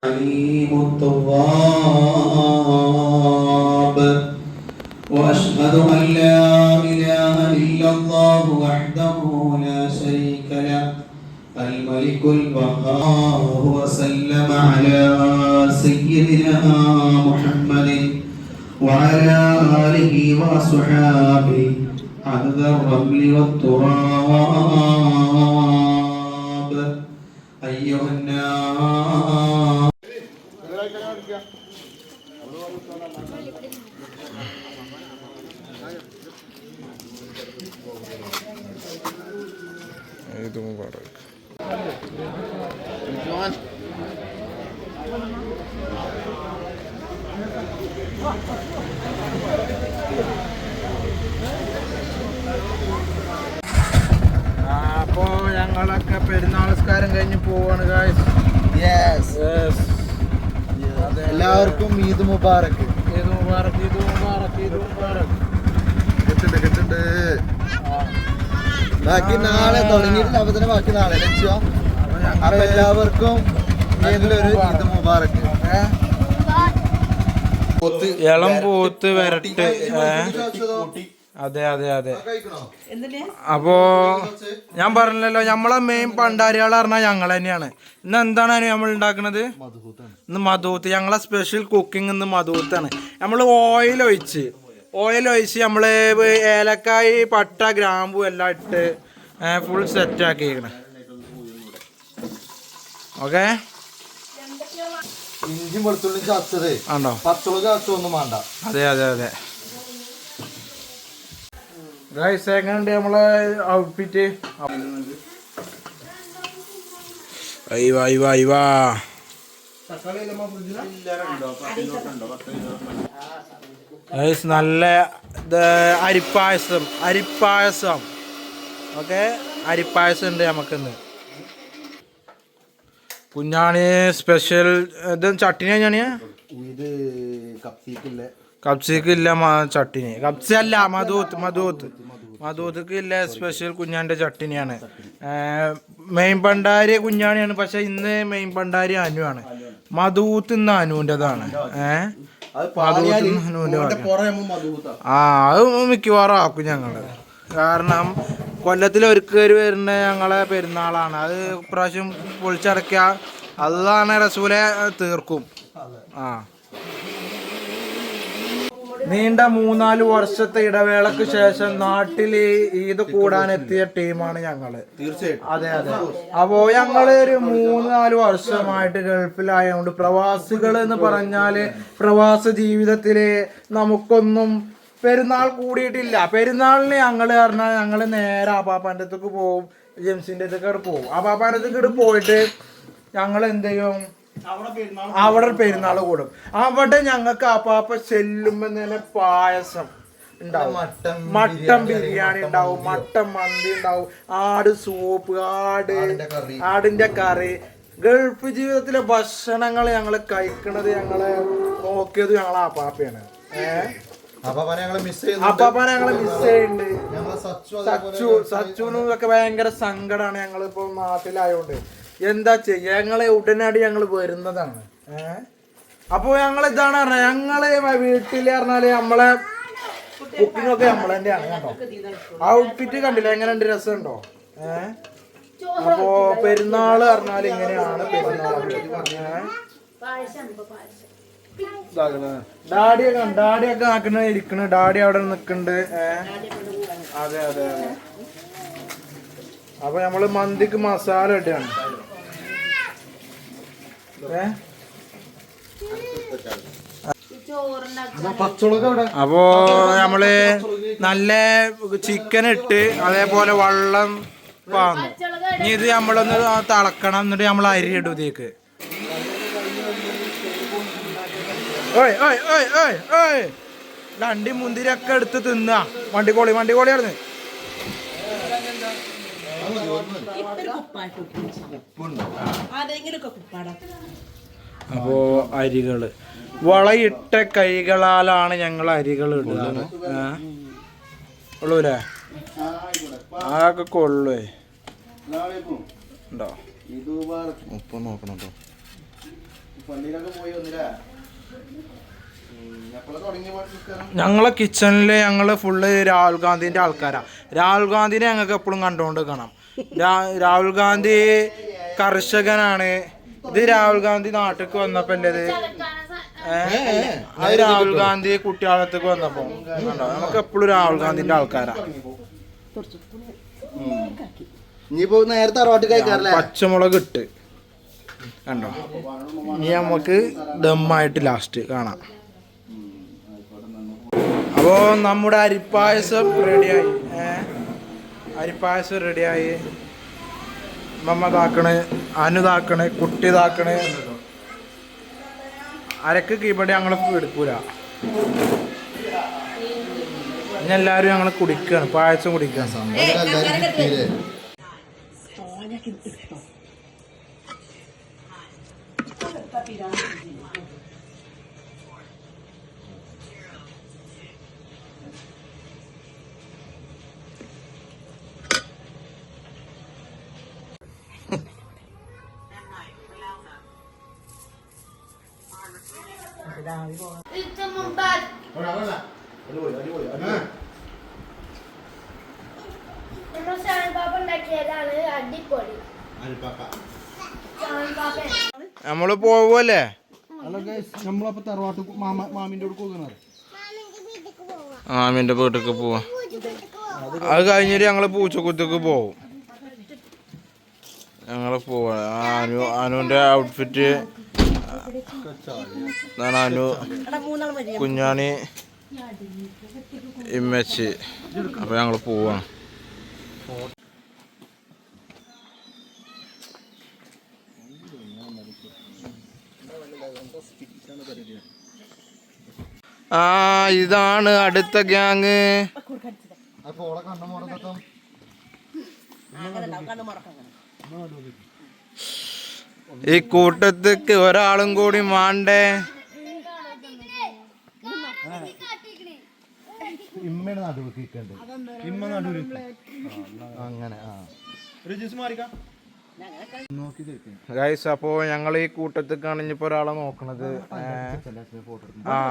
عليم التواب وأشهد أن لا إله إلا الله وحده لا شريك له الملك القهار وسلم على سيدنا محمد وعلى آله وصحبه عدد الرمل والتراب أيها الناس عيد مبارك. അപ്പോ ഞങ്ങളൊക്കെ പെരുന്നാൾ നിസ്കാരം കഴിഞ്ഞ് പോവാണ് ഗായ്സ്. എല്ലാവർക്കും ഈദ് മുബാറക്ക്. ഈദ് മുബാറക്ക്, ഈദ് മുബാറക്ക്, ഈദ് മുബാറക്ക്. കിട്ടുന്നുണ്ട്. ബാക്കി നാളെ തുടങ്ങിയിട്ടില്ല, അപ്പൊ തന്നെ ബാക്കി നാളെ ലക്ഷ്യോ. അപ്പൊ എല്ലാവർക്കും നല്ലൊരു ഈദ് മുബാറക്ക്. ഇളം പോത്ത് വരട്ട്. അതെ അതെ അതെ. അപ്പോ ഞാൻ പറഞ്ഞല്ലോ, നമ്മളെ മെയിൻ പണ്ടാരികൾ പറഞ്ഞാൽ ഞങ്ങൾ തന്നെയാണ്. ഇന്ന് എന്താണ് നമ്മൾ ഉണ്ടാക്കുന്നത്? ഇന്ന് മധൂത്ത്. ഞങ്ങളെ സ്പെഷ്യൽ കുക്കിംഗ് ഇന്ന് മധൂത്താണ്. നമ്മൾ ഓയിൽ ഒഴിച്ച് നമ്മൾ ഏലക്കായ്, പട്ട, ഗ്രാമ്പു എല്ലാം ഇട്ട് ഫുൾ സെറ്റ് ആക്കിയിരിക്കണം. ഓക്കെ. ഇഞ്ചി വെളുത്തുള്ളി ചതച്ചത് ആണോ? പച്ചമുളക് ചതച്ചൊന്നും വേണ്ട. അതെ അതെ അതെ. ഗൈസ്, എങ്ങനെയുണ്ട് നമ്മളെ ഔട്ട്ഫിറ്റ്? നല്ല അരിപ്പായസം. ഓക്കെ, അരിപ്പായസം ഉണ്ട് നമുക്കിന്ന്. കുഞ്ഞാണി സ്പെഷ്യൽ. ഇത് ചട്ടിനി കുഞ്ഞാണിയാ? ഇത് കപ്സിക്കില്ല ചട്ടിനി. കപ്സി അല്ല, മധൂത്ത് ഇല്ല. സ്പെഷ്യൽ കുഞ്ഞാൻ്റെ ചട്ടിനിയാണ്. മെയിൻ പണ്ടാരി കുഞ്ഞാണിയാണ്, പക്ഷെ ഇന്ന് മെയിൻ പണ്ടാരി അനുവാണ്. മധൂത്ത് ഇന്ന് അനുവിൻ്റെതാണ്. അത് മിക്കവാറും ആക്കും ഞങ്ങള്. കാരണം കൊല്ലത്തിൽ ഒരിക്കൽ വരുന്ന ഞങ്ങളെ പെരുന്നാളാണ്. അത് ഇപ്രാവശ്യം പൊളിച്ചടക്കിയ അതാണ് റസൂലെ തീർക്കും. നീണ്ട 3-4 വർഷത്തെ ഇടവേളക്ക് ശേഷം നാട്ടിൽ ഈദ് കൂടാനെത്തിയ ടീമാണ് ഞങ്ങള്. തീർച്ചയായിട്ടും. അതെ അതെ. അപ്പോ ഞങ്ങള് ഒരു 3-4 വർഷമായിട്ട് ഗൾഫിലായതുകൊണ്ട് പ്രവാസികൾ എന്ന് പറഞ്ഞാല് പ്രവാസ ജീവിതത്തില് നമുക്കൊന്നും പെരുന്നാൾ കൂടിയിട്ടില്ല. പെരുന്നാളിന് ഞങ്ങള് പറഞ്ഞാൽ ഞങ്ങള് നേരെ ആപ്പാപ്പാൻ്റെ അടുത്തേക്ക് പോവും, ജെംസിന്റെ അടുത്തേക്ക് പോവും. ആപ്പാപ്പാൻ്റെ അടുത്തേക്ക് പോയിട്ട് ഞങ്ങൾ എന്ത് ചെയ്യും? അവിടെ പെരുന്നാൾ കൂടും. അവിടെ ഞങ്ങൾക്ക് ആപ്പാപ്പ ചെല്ലുമ്പോ തന്നെ പായസം ഉണ്ടാവും, മട്ടൻ ബിരിയാണി ഉണ്ടാവും, മട്ടൻ മന്തി ഉണ്ടാവും, ആട് സൂപ്പ്, ആടിന്റെ കറി. ഗൾഫ് ജീവിതത്തിലെ ഭക്ഷണങ്ങൾ ഞങ്ങൾ കഴിക്കണത്, ഞങ്ങളെ നോക്കിയത് ഞങ്ങളെ ആപ്പാപ്പയാണ്. അപ്പാപ്പാനെ ഞങ്ങള് മിസ് ചെയ്യുന്നുണ്ട്. സച്ചുനും ഒക്കെ ഭയങ്കര സങ്കടമാണ്. ഞങ്ങളിപ്പോ നാട്ടിലായോണ്ട് എന്താ ചെയ്യാ, ഞങ്ങളെ ഉടനടി ഞങ്ങൾ വരുന്നതാണ്. അപ്പൊ ഞങ്ങൾ ഇതാണ് പറഞ്ഞത്, ഞങ്ങള് വീട്ടില് പറഞ്ഞാല് നമ്മളെ കുക്കിംഗ് ഒക്കെ നമ്മൾ തന്നെയാണ്. കേട്ടോ, ഔട്ട്ഫിറ്റ് കണ്ടില്ല എങ്ങനെയുണ്ട്? രസമുണ്ടോ? അപ്പോ പെരുന്നാള് പറഞ്ഞാല് ഇങ്ങനെയാണ് പെരുന്നാള്. ഡാഡിയൊക്കെ ആക്കണ ഇരിക്കണ്. ഡാഡി അവിടെ നിക്കണ്ട്. അതെ അതെ അതെ. അപ്പൊ നമ്മള് മന്തിക്ക് മസാല ഇട്ടാണ്. അപ്പോ നമ്മള് നല്ല ചിക്കൻ ഇട്ട് അതേപോലെ വെള്ളം പാന്നു. ഇനി ഇത് നമ്മളൊന്ന് തിളക്കണം. എന്നിട്ട് നമ്മൾ അരി ഇടും ഇതിലേക്ക്. ലണ്ടി മുന്തിരിയൊക്കെ എടുത്ത് തിന്ന. വണ്ടിക്കോളി ആയിരുന്നു. അപ്പോ അരികള് വളയിട്ട കൈകളാലാണ് ഞങ്ങൾ അരികൾ ഇടുന്നത്. കൊള്ളൂലേ? ആകെ കൊള്ളേ ഉണ്ടോ? ഉപ്പ് നോക്കണം കേട്ടോ. ഞങ്ങളെ കിച്ചണില് ഞങ്ങള് ഫുള്ള് രാഹുൽ ഗാന്ധിന്റെ ആൾക്കാരാ. രാഹുൽ ഗാന്ധിനെ ഞങ്ങൾക്ക് എപ്പോഴും കണ്ടുകൊണ്ട് കാണാം. രാഹുൽ ഗാന്ധി കർഷകനാണ്. ഇത് രാഹുൽ ഗാന്ധി നാട്ടിലേക്ക് വന്നപ്പോ അല്ലത്, അത് രാഹുൽ ഗാന്ധി കുട്ടിയാളത്തേക്ക് വന്നപ്പോ കണ്ടോ. നമുക്ക് എപ്പോഴും രാഹുൽ ഗാന്ധിന്റെ ആൾക്കാരാ. പച്ചമുളക് ഇട്ട് കണ്ടോ. ഇനി നമുക്ക് ദമ്മായിട്ട് ലാസ്റ്റ് കാണാം. അപ്പോ നമ്മുടെ അരിപ്പായസം റെഡിയായി. അരിപ്പായസം റെഡിയായി. മമ്മ താക്കണ്, അനു താക്കണ്, കുട്ടി താക്കണ്. അരക്ക് കീപ്പടി ഞങ്ങൾ എടുക്കൂല. ഇനി എല്ലാവരും ഞങ്ങൾ കുടിക്കുകയാണ്, പായസം കുടിക്കുകയാണ്. നമ്മള് പോവല്ലേ? നമ്മളപ്പോ തറവാട്ട് മാമിന്റെ മാമിന്റെ വീട്ടിലേക്ക് പോവാ. അത് കഴിഞ്ഞിട്ട് ഞങ്ങള് പൂച്ചക്കുത്തേക്ക് പോവും. ഞങ്ങള് പോവാ. അനുവിന്റെ ഔട്ട്ഫിറ്റ് അനു, കുഞ്ഞാണി, ഇമ്മച്ചി. അപ്പൊ ഞങ്ങള് പോവാണ്. ഇതാണ് അടുത്ത ഗ്യാങ്. ഈ കൂട്ടത്തേക്ക് ഒരാളും കൂടി മാണ്ടേ. അങ്ങനെ ഗൈസ്, അപ്പോ ഞങ്ങൾ ഈ കൂട്ടത്തേക്കാണ് ഇനിയിപ്പോ ഒരാളെ നോക്കണത്.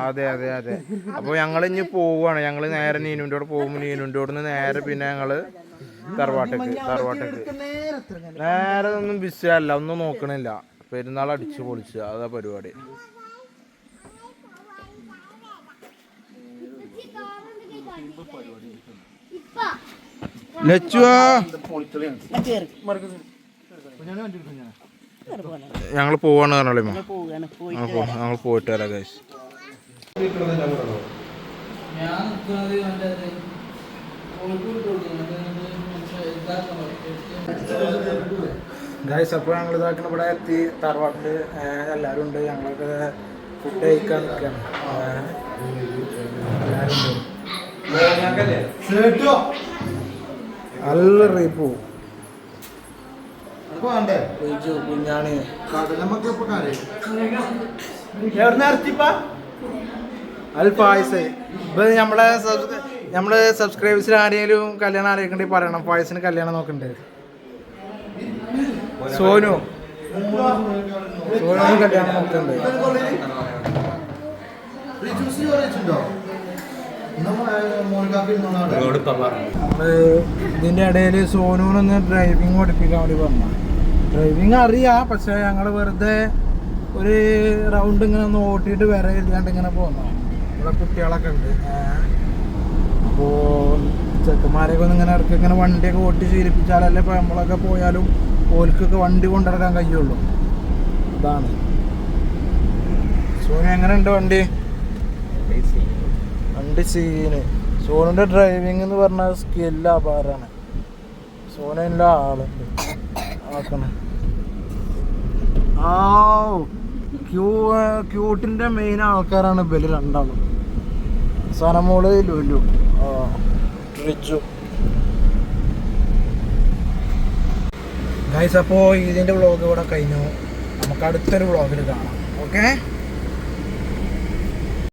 അതെ അതെ അതെ. അപ്പൊ ഞങ്ങൾ ഇനി പോവാണ്. ഞങ്ങള് നേരെ നീനുവിന്റെ കൂടെ പോകും. നീനുവിന്റെ കൂടെ നേരെ പിന്നെ ഞങ്ങള് തറവാട്ടേക്ക് നേരെ ഒന്നും ബിസി അല്ല, ഒന്നും നോക്കണില്ല. പെരുന്നാൾ അടിച്ചു പൊളിച്ച് അതാ പരിപാടി. ഞങ്ങൾ പോവാണ് പറഞ്ഞോളൂ. ഞങ്ങൾ പോയിട്ട് വരാം ഗൈസ്. ഗൈസ്, അപ്പോൾ ഞങ്ങൾ ഇതാക്കണം ഇവിടെ എത്തി. തറവാട്ടില് എല്ലാവരും ഉണ്ട്. ഞങ്ങളൊക്കെ ഫുഡ് കഴിക്കാൻ നിൽക്കുകയാണ്. നല്ല റീപ്പു കുഞ്ഞാണി അൽ പായസ്. ഇപ്പൊ നമ്മളെ സബ്സ്ക്രൈബേഴ്സിൽ ആരെങ്കിലും കല്യാണം ആലോചിക്കണ്ടെങ്കിൽ പറയണം. പായസിന് കല്യാണം നോക്കണ്ടേ. സോനു കല്യാണം നോക്കണ്ടേ. ഇതിന്റെ ഇടയിൽ സോനുവിനൊന്ന് ഡ്രൈവിംഗ് പഠിപ്പിക്കാൻ വേണ്ടി പറഞ്ഞു. ഡ്രൈവിംഗ് അറിയാം, പക്ഷെ ഞങ്ങൾ വെറുതെ ഒരു റൗണ്ട് ഇങ്ങനെ ഒന്ന് ഓട്ടിയിട്ട് വരെ ഇല്ലാണ്ട് ഇങ്ങനെ പോന്നു. ഇവിടെ കുട്ടികളൊക്കെ ഉണ്ട്. അപ്പോൾ ചെക്കന്മാരെയൊക്കെ ഒന്ന് ഇങ്ങനെ ഇടയ്ക്ക് ഇങ്ങനെ വണ്ടിയൊക്കെ ഓട്ടി ശീലിപ്പിച്ചാലല്ലേ ഇപ്പോൾ നമ്മളൊക്കെ പോയാലും ഓൽക്കൊക്കെ വണ്ടി കൊണ്ടിറക്കാൻ കഴിയുള്ളൂ. അതാണ്. സോനു എങ്ങനെയുണ്ട് വണ്ടി? വണ്ടി സീന്. സോനുവിൻ്റെ ഡ്രൈവിംഗ് എന്ന് പറഞ്ഞാൽ സ്കില്ല് അപാരമാണ്. സോനുവിൻ്റെ ആളുണ്ട് ആക്കണേ. ക്യൂട്ടിൻ്റെ മെയിൻ ആൾക്കാരാണ് ഇവര് രണ്ടാളും. സനമോള്, ലുലു, റിച്ചു. ഗൈസ്, അപ്പോൾ ഇതിൻ്റെ വ്ളോഗ് ഇവിടെ കഴിഞ്ഞു. നമുക്ക് അടുത്തൊരു വ്ളോഗിൽ കാണാം. ഓക്കെ.